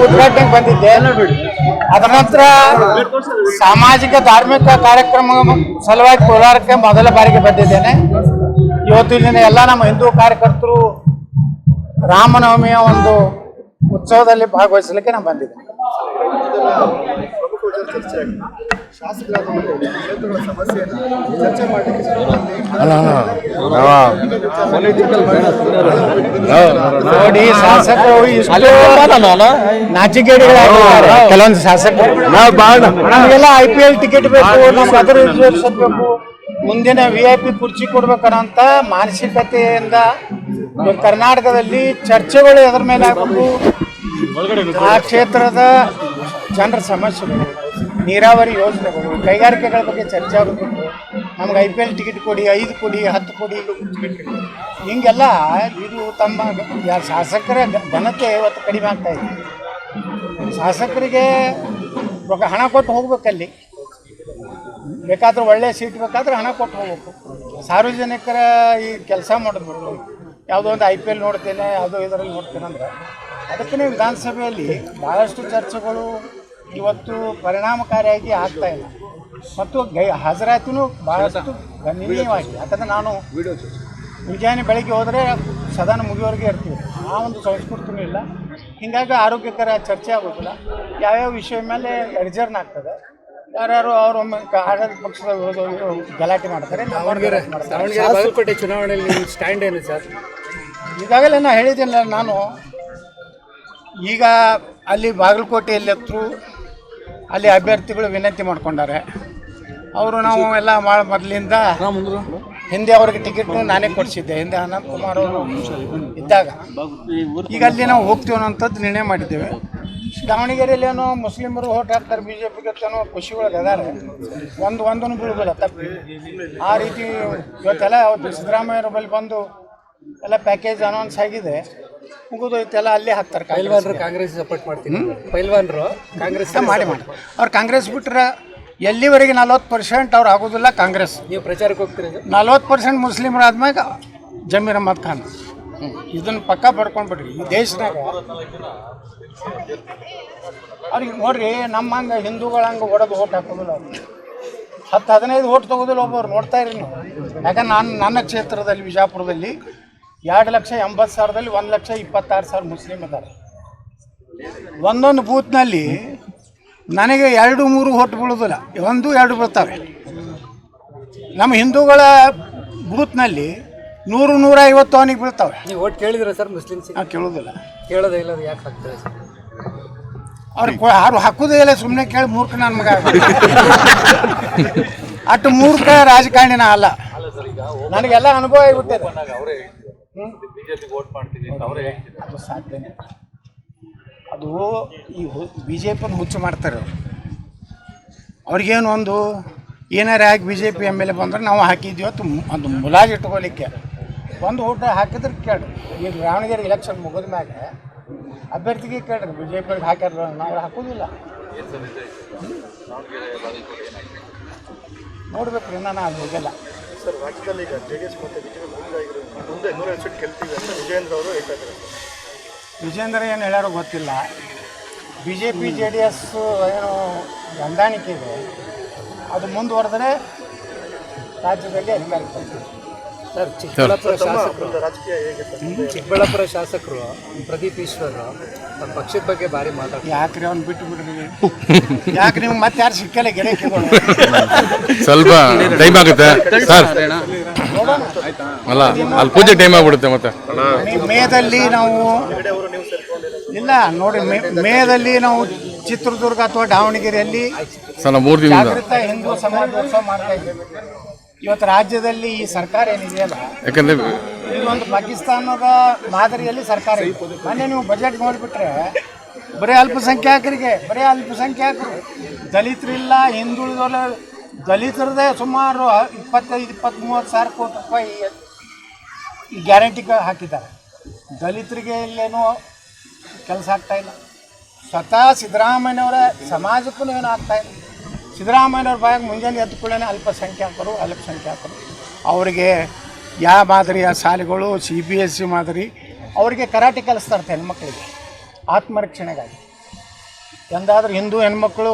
ಉದ್ಘಾಟನೆಗೆ ಬಂದಿದ್ದೆ. ಅದರ ನಂತರ ಸಾಮಾಜಿಕ ಧಾರ್ಮಿಕ ಕಾರ್ಯಕ್ರಮ ಸಲುವಾಗಿ ಕೋಲಾರಕ್ಕೆ ಮೊದಲ ಬಾರಿಗೆ ಬಂದಿದ್ದೇನೆ. ಇವತ್ತು ಇಲ್ಲಿನ ಎಲ್ಲ ನಮ್ಮ ಹಿಂದೂ ಕಾರ್ಯಕರ್ತರು ರಾಮನವಮಿಯ ಒಂದು ಉತ್ಸವದಲ್ಲಿ ಭಾಗವಹಿಸಲಿಕ್ಕೆ ನಾನು ಬಂದಿದ್ದೇನೆ. ನೋಡಿ, ಶಾಸಕರು ನಾಚಿಕೆಡಿಗಳಾಗಿದ್ದಾರೆ. ಕೆಲವೊಂದು ಶಾಸಕರು ನಮಗೆಲ್ಲ IPL ಟಿಕೆಟ್ ಬೇಕು, ನಮ್ಗೆ ಅದರ ಬೇಕು, ಮುಂದಿನ VIP ಕುರ್ಚಿ ಕೊಡ್ಬೇಕನ್ನೋಂಥ ಮಾನಸಿಕತೆಯಿಂದ ಕರ್ನಾಟಕದಲ್ಲಿ ಚರ್ಚೆಗಳು ಎದ್ರ ಮೇಲೆ ಆಗಬೇಕು. ಆ ಕ್ಷೇತ್ರದ ಜನರ ಸಮಸ್ಯೆಗಳು, ನೀರಾವರಿ ಯೋಜನೆಗಳು, ಕೈಗಾರಿಕೆಗಳ ಬಗ್ಗೆ ಚರ್ಚೆ ಆಗಬೇಕು. ನಮ್ಗೆ IPL ಟಿಕೆಟ್ ಕೊಡಿ, 5 ಕೊಡಿ, 10 ಕೊಡಿ, ಹಿಂಗೆಲ್ಲ ಇದು ತಮ್ಮ ಶಾಸಕರ ಘನತೆ ಇವತ್ತು ಕಡಿಮೆ ಆಗ್ತಾ ಇದೆ. ಶಾಸಕರಿಗೆ ಹಣ ಕೊಟ್ಟು ಹೋಗ್ಬೇಕಲ್ಲಿ, ಬೇಕಾದ್ರೆ ಒಳ್ಳೆಯ ಸೀಟ್ ಬೇಕಾದ್ರೆ ಹಣ ಕೊಟ್ಟು ಹೋಗ್ಬೇಕು. ಸಾರ್ವಜನಿಕರ ಈ ಕೆಲಸ ಮಾಡಿದ್ಬಿಟ್ಟು ಯಾವುದೋ ಒಂದು IPL ನೋಡ್ತೇನೆ, ಯಾವುದೋ ಇದರಲ್ಲಿ ನೋಡ್ತೇನೆ ಅಂದ್ರೆ ಅದಕ್ಕೆ ವಿಧಾನಸಭೆಯಲ್ಲಿ ಭಾಳಷ್ಟು ಚರ್ಚೆಗಳು ಇವತ್ತು ಪರಿಣಾಮಕಾರಿಯಾಗಿ ಆಗ್ತಾ ಇಲ್ಲ. ಮತ್ತು ಹಾಜರಾತಿನೂ ಭಾಳಷ್ಟು ಗಣನೀಯವಾಗಿ. ಯಾಕಂದರೆ ನಾನು ಮುಂಜಾನೆ ಬೆಳಗ್ಗೆ ಹೋದರೆ ಸದನ ಮುಗಿಯೋವರೆಗೆ ಇರ್ತೀವಿ. ಆ ಒಂದು ಸಂಸ್ಕೃತಿನೂ ಇಲ್ಲ. ಹೀಗಾಗಿ ಆರೋಗ್ಯಕರ ಚರ್ಚೆ ಆಗೋದಿಲ್ಲ. ಯಾವ್ಯಾವ ವಿಷಯ ಮೇಲೆ ಅಡ್ಜರ್ನ್ ಆಗ್ತದೆ. ಯಾರ್ಯಾರು ಅವರು ಆಡಳಿತ ಪಕ್ಷದ ಗಲಾಟೆ ಮಾಡ್ತಾರೆ. ಬಾಗಲಕೋಟೆ ಚುನಾವಣೆಯಲ್ಲಿ ಸ್ಟ್ಯಾಂಡ್ ಏನು ಸರ್? ಈಗಾಗಲೇ ನಾನು ಹೇಳಿದ್ದೀನಲ್ಲ, ನಾನು ಈಗ ಅಲ್ಲಿ ಬಾಗಲಕೋಟೆಯಲ್ಲಿ ಅಲ್ಲಿ ಅಭ್ಯರ್ಥಿಗಳು ವಿನಂತಿ ಮಾಡ್ಕೊಂಡಾರೆ. ಅವರು ನಾವು ಎಲ್ಲ ಮೊದಲಿಂದ ಹಿಂದೆ ಅವ್ರಿಗೆ ಟಿಕೆಟ್ ನಾನೇ ಕೊಡಿಸಿದ್ದೆ, ಹಿಂದೆ ಅನಂತಕುಮಾರ್ ಅವರು ಇದ್ದಾಗ. ಈಗ ಅಲ್ಲಿ ನಾವು ಹೋಗ್ತೀವಿ ಅನ್ನೋಂಥದ್ದು ನಿರ್ಣಯ ಮಾಡಿದ್ದೇವೆ. ದಾವಣಗೆರೆಯಲ್ಲಿ ಏನೋ ಮುಸ್ಲಿಮರು ಓಟ್ ಹಾಕ್ತಾರೆ BJPಗೆ ಏನೋ ಖುಷಿಗಳಿಗೆ ಅದಾರೆ, ಒಂದೂ ಬೀಳುವುದಿಲ್ಲ ತಪ್ಪಿ. ಆ ರೀತಿ ಇವತ್ತೆಲ್ಲ ಸಿದ್ದರಾಮಯ್ಯರ ಬಳಿ ಬಂದು ಎಲ್ಲ ಪ್ಯಾಕೇಜ್ ಅನೌನ್ಸ್ ಆಗಿದೆ, ಮುಗಿದೋಯ್ತೆಲ್ಲ ಅಲ್ಲೇ ಹಾಕ್ತಾರೆ. ಕಾಂಗ್ರೆಸ್ ಸಪೋರ್ಟ್ ಮಾಡ್ತೀನಿ, ಪೈಲ್ವಾನರು ಕಾಂಗ್ರೆಸ್ ಮಾಡಿ ಅವ್ರು ಕಾಂಗ್ರೆಸ್ ಬಿಟ್ಟರೆ ಎಲ್ಲಿವರೆಗೆ 40% ಅವ್ರು ಆಗೋದಿಲ್ಲ ಕಾಂಗ್ರೆಸ್. ನೀವು ಪ್ರಚಾರಕ್ಕೆ ಹೋಗ್ತೀರಿ? 40% ಮುಸ್ಲಿಮರಾದ್ಮ್ಯಾಗ ಜಮೀರ್ ಅಹ್ಮದ್ ಖಾನ್. ಇದನ್ನು ಪಕ್ಕ ಪಡ್ಕೊಂಡ್ಬಿಡ್ರಿ. ಈ ದೇಶನಾಗ ಅವ್ರಿಗೆ ನೋಡ್ರಿ, ನಮ್ಮಂಗೆ ಹಿಂದೂಗಳಂಗೆ ಹೊಡೆದು ಓಟ್ ಹಾಕೋದಿಲ್ಲ. ಅವ್ರು 10-15 ಓಟ್ ತೊಗೋದಿಲ್ಲ ಒಬ್ಬರು. ನೋಡ್ತಾ ಇರಿ ನೀವು. ಯಾಕಂದ್ರೆ ನನ್ನ ಕ್ಷೇತ್ರದಲ್ಲಿ ವಿಜಾಪುರದಲ್ಲಿ 2,80,000ದಲ್ಲಿ 1,26,000 ಮುಸ್ಲಿಮ್ ಇದ್ದಾರೆ. ಒಂದೊಂದು ಬೂತ್ನಲ್ಲಿ ನನಗೆ 2-3 ಓಟ್ ಬೀಳೋದಿಲ್ಲ, 1-2 ಬೀಳ್ತವೆ. ನಮ್ಮ ಹಿಂದೂಗಳ ಬೂತ್ನಲ್ಲಿ 100-150 ಅವನಿಗೆ ಬೀಳ್ತವೆ. ನೀವು ಓಟ್ ಕೇಳಿದ್ರೆ ಸರ್ ಮುಸ್ಲಿಮ್ಸ್? ಕೇಳೋದಿಲ್ಲ. ಕೇಳೋದೇ ಇಲ್ಲ, ಅದು ಯಾಕೆ ಹಾಕ್ತಾರೆ ಸರ್? ಅವ್ರಿಗೆ ಯಾರು ಹಾಕೋದೇ ಇಲ್ಲ, ಸುಮ್ಮನೆ ಕೇಳಿ ಮೂರ್ಖ ನನ್ನ ಮಗ. ಅಷ್ಟು ಮೂರ್ಖ ರಾಜಕಾರಣಿನ ಅಲ್ಲ. ನನಗೆಲ್ಲ ಅನುಭವ ಆಗಿಬಿಟ್ಟಿದೆ. ಅದು ಸಾಧ್ಯನೇ. ಅದು ಈ BJPನ ಹುಚ್ಚು ಮಾಡ್ತಾರೆ ಅವರು. ಅವ್ರಿಗೇನು ಒಂದು ಏನಾರು ಆಗಿ BJP MLA ಬಂದ್ರೆ ನಾವು ಹಾಕಿದ್ವಿ ಅದು ಮುಲಾಜ್ ಇಟ್ಕೊಳ್ಳಿಕ್ಕೆ. ಒಂದು ಓಟ ಹಾಕಿದ್ರೆ ಕೇಳ್ರಿ. ಈಗ ದಾವಣಗೆರೆ ಎಲೆಕ್ಷನ್ ಮುಗಿದ ಮ್ಯಾಗ ಅಭ್ಯರ್ಥಿಗೆ ಕೇಳ್ರಿ, BJPಗೆ ಹಾಕ್ಯಾರ, ನಾವು ಹಾಕೋದಿಲ್ಲ. ನೋಡ್ಬೇಕು ರೀ, ನಾನು ಅದು ಹೋಗಲ್ಲ ಸರ್. ರಾಜ್ಯದಲ್ಲಿ ಈಗ JDS ಮತ್ತು BJP ಮುಂದೆ 150 ಸೀಟ್ ಗೆಲ್ತೀವಿ ಅಂತ ವಿಜೇಂದ್ರ ಅವರು ಹೇಳ್ತಾ ಇದ್ದಾರೆ. ವಿಜೇಂದ್ರ ಏನು ಹೇಳ್ಯಾರೋ ಗೊತ್ತಿಲ್ಲ. BJP JDS ಏನು ಹೊಂದಾಣಿಕೆ ಇದೆ, ಅದು ಮುಂದುವರೆದರೆ ರಾಜ್ಯದಲ್ಲಿ ಅಧಿಕಾರಕ್ಕೆ ಬರ್ತೀವಿ. ಸರ್, ಚಿಕ್ಕಬಳ್ಳಾಪುರ ಶಾಸಕರು ಪ್ರದೀಪ್ ಈಶ್ವರ್ ನಮ್ಮ ಪಕ್ಷದ ಬಗ್ಗೆ ಭಾರಿ ಮಾತಾಡ್ತಾರೆ. ಯಾಕ್ರಿ ಅವ್ನು ಬಿಟ್ಟು ಬಿಡ್ರಿ? ಯಾಕೆ ನೀವು ಮತ್ತೆ ಯಾರು ಸಿಕ್ಕಲ್ಲ ಗೆಳೆಯಕ್ಕೆ? ಸ್ವಲ್ಪ ಟೈಮ್ ಆಗುತ್ತೆ ಸರ್. ಅಲ್ಲ, ಅಲ್ಲಿ ಪೂಜೆ ಟೈಮ್ ಆಗ್ಬಿಡುತ್ತೆ. ಮತ್ತೆ ಮೇದಲ್ಲಿ ನಾವು ಇಲ್ಲ ನೋಡಿ, ಮೇದಲ್ಲಿ ನಾವು ಚಿತ್ರದುರ್ಗ ಅಥವಾ ದಾವಣಗೆರೆಯಲ್ಲಿ ಜಾಗೃತ ಹಿಂದೂ ಸಮಾಜೋತ್ಸವ ಮಾಡ್ತಾ ಇದ್ದೀವಿ. ಇವತ್ತು ರಾಜ್ಯದಲ್ಲಿ ಈ ಸರ್ಕಾರ ಏನಿದೆಯಲ್ಲ, ಯಾಕಂದ್ರೆ ಇದೊಂದು ಪಾಕಿಸ್ತಾನದ ಮಾದರಿಯಲ್ಲಿ ಸರ್ಕಾರ ಇದೆ. ಮೊನ್ನೆ ನೀವು ಬಜೆಟ್ ನೋಡಿಬಿಟ್ರೆ ಬರೀ ಅಲ್ಪಸಂಖ್ಯಾತರು, ದಲಿತರಿಲ್ಲ, ಹಿಂದುಳಿದವರ ದಲಿತರದೇ ಸುಮಾರು 25-30 ಸಾವಿರ ಕೋಟಿ ರೂಪಾಯಿ ಗ್ಯಾರಂಟಿ ಹಾಕಿದ್ದಾರೆ. ದಲಿತರಿಗೆ ಇಲ್ಲೇನೋ ಕೆಲಸ ಆಗ್ತಾಯಿಲ್ಲ. ಸ್ವತಃ ಸಿದ್ದರಾಮಯ್ಯನವರ ಸಮಾಜಕ್ಕೂ ಏನೂ ಆಗ್ತಾಯಿಲ್ಲ. ಸಿದ್ದರಾಮಯ್ಯನವ್ರ ಬಾಯಾಗ ಮುಂಜಾನೆ ಎದ್ದುಕೊಳ್ಳೇನೆ ಅಲ್ಪಸಂಖ್ಯಾತರು ಅವರಿಗೆ ಯಾವ ಮಾದರಿಯ ಶಾಲೆಗಳು, CBSE ಮಾದರಿ, ಅವರಿಗೆ ಕರಾಟೆ ಕಲಿಸ್ತಾರೆ ಹೆಣ್ಮಕ್ಳಿಗೆ ಆತ್ಮರಕ್ಷಣೆಗಾಗಿ. ಎಂದಾದ್ರೂ ಹಿಂದೂ ಹೆಣ್ಮಕ್ಳು